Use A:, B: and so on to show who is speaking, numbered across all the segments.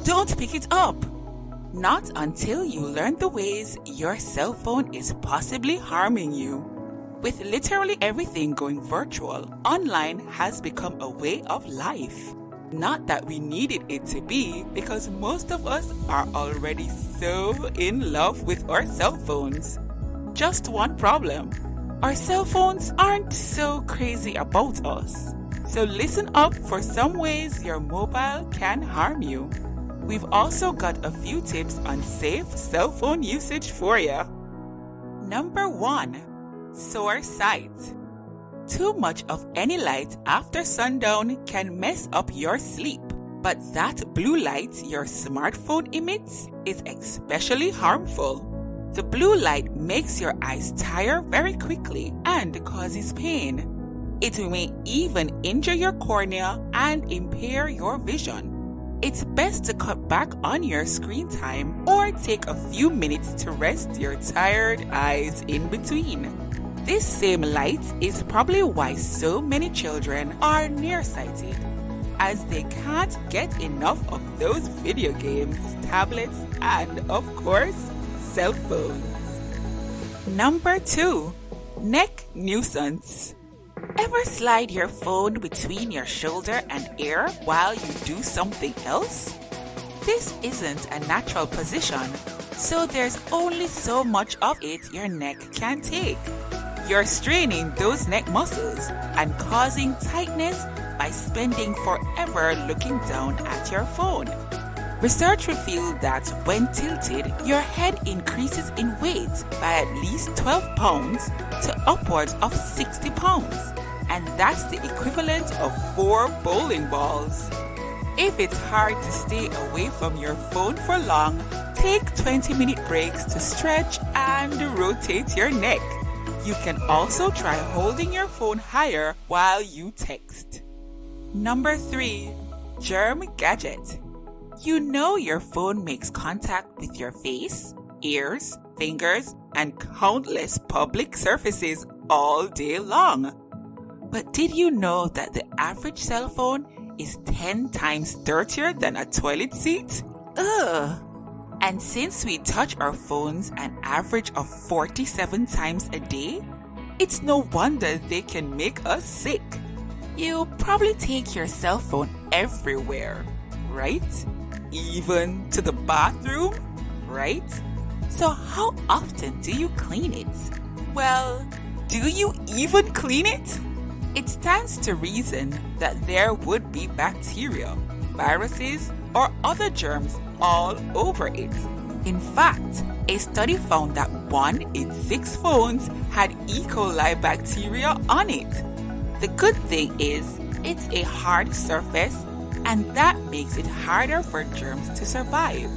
A: don't pick it up. Not until you learn the ways your cell phone is possibly harming you. With literally everything going virtual, online has become a way of life. Not that we needed it to be, because most of us are already so in love with our cell phones. Just one problem: our cell phones aren't so crazy about us. So listen up for some ways your mobile can harm you. We've also got a few tips on safe cell phone usage for you. Number 1. Sore sight. Too much of any light after sundown can mess up your sleep. But that blue light your smartphone emits is especially harmful. The blue light makes your eyes tire very quickly and causes pain. It may even injure your cornea and impair your vision. It's best to cut back on your screen time or take a few minutes to rest your tired eyes in between. This same light is probably why so many children are nearsighted, as they can't get enough of those video games, tablets, and of course, cell phones. Number 2. Neck nuisance. Ever slide your phone between your shoulder and ear while you do something else? This isn't a natural position, so there's only so much of it your neck can take. You're straining those neck muscles and causing tightness by spending forever looking down at your phone. Research revealed that when tilted, your head increases in weight by at least 12 pounds to upwards of 60 pounds, and that's the equivalent of 4 bowling balls. If it's hard to stay away from your phone for long, take 20-minute breaks to stretch and rotate your neck. You can also try holding your phone higher while you text. Number 3. Germ gadget. You know your phone makes contact with your face, ears, fingers, and countless public surfaces all day long. But did you know that the average cell phone is 10 times dirtier than a toilet seat? Ugh! And since we touch our phones an average of 47 times a day, it's no wonder they can make us sick. You probably take your cell phone everywhere, right? Even to the bathroom, right? So how often do you clean it? Well, do you even clean it? It stands to reason that there would be bacteria, viruses, or other germs all over it. In fact, a study found that 1 in 6 phones had E. coli bacteria on it. The good thing is, it's a hard surface, and that makes it harder for germs to survive.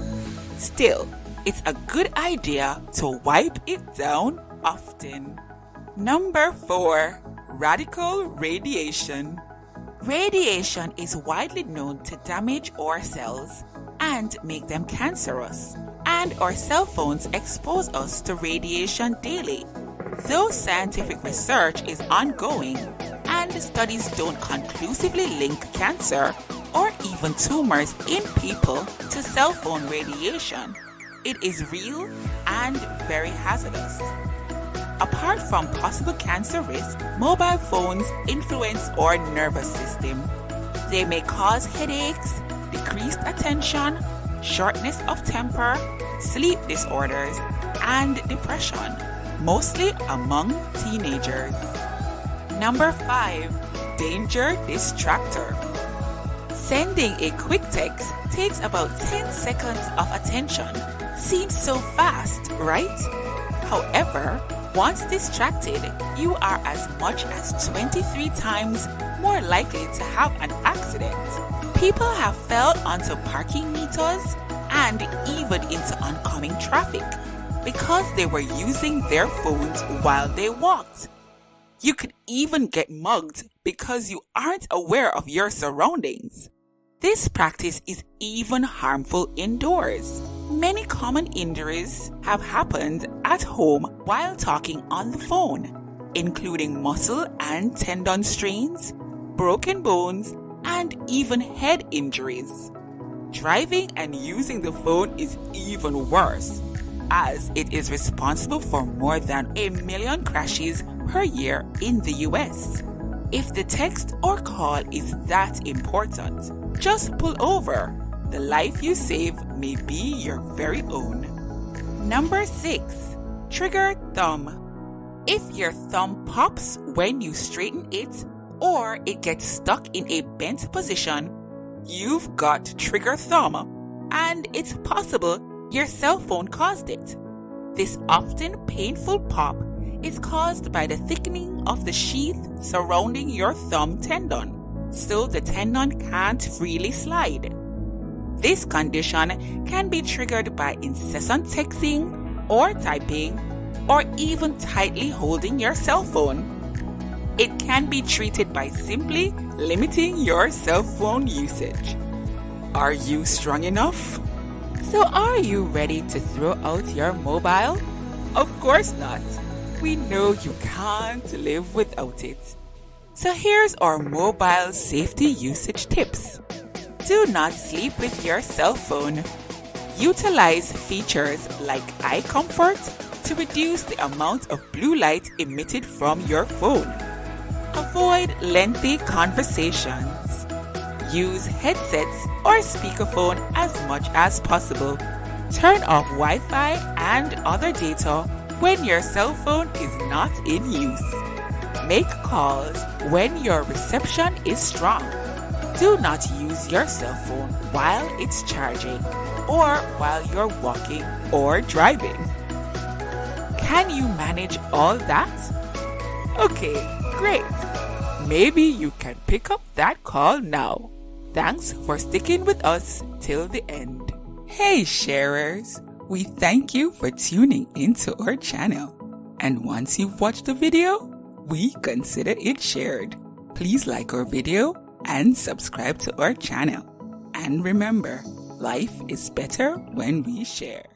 A: Still, it's a good idea to wipe it down often. Number 4. Radical radiation. Radiation is widely known to damage our cells and make them cancerous, and our cell phones expose us to radiation daily. Though scientific research is ongoing and studies don't conclusively link cancer or even tumors in people to cell phone radiation, it is real and very hazardous. Apart from possible cancer risk, mobile phones influence our nervous system. They may cause headaches, decreased attention, shortness of temper, sleep disorders, and depression, mostly among teenagers. Number 5. Danger distractor. Sending a quick text takes about 10 seconds of attention. Seems so fast, right? However, once distracted, you are as much as 23 times more likely to have an accident. People have fell onto parking meters and even into oncoming traffic because they were using their phones while they walked. You could even get mugged because you aren't aware of your surroundings. This practice is even harmful indoors. Many common injuries have happened at home while talking on the phone, including muscle and tendon strains, broken bones, and even head injuries. Driving and using the phone is even worse, as it is responsible for more than 1 million crashes per year in the US. If the text or call is that important, just pull over. The life you save may be your very own. Number 6. Trigger thumb. If your thumb pops when you straighten it, or it gets stuck in a bent position, you've got trigger thumb, and it's possible your cell phone caused it. This often painful pop is caused by the thickening of the sheath surrounding your thumb tendon, so the tendon can't freely slide. This condition can be triggered by incessant texting or typing, or even tightly holding your cell phone. It can be treated by simply limiting your cell phone usage. Are you strong enough? So are you ready to throw out your mobile? Of course not. We know you can't live without it. So here's our mobile safety usage tips. Do not sleep with your cell phone. Utilize features like eye comfort to reduce the amount of blue light emitted from your phone. Avoid lengthy conversations. Use headsets or speakerphone as much as possible. Turn off Wi-Fi and other data when your cell phone is not in use. Make calls when your reception is strong. Do not use your cell phone while it's charging or while you're walking or driving. Can you manage all that? Okay, great. Maybe you can pick up that call now. Thanks for sticking with us till the end. Hey sharers, we thank you for tuning into our channel. And once you've watched the video, we consider it shared. Please like our video and subscribe to our channel. And remember, life is better when we share.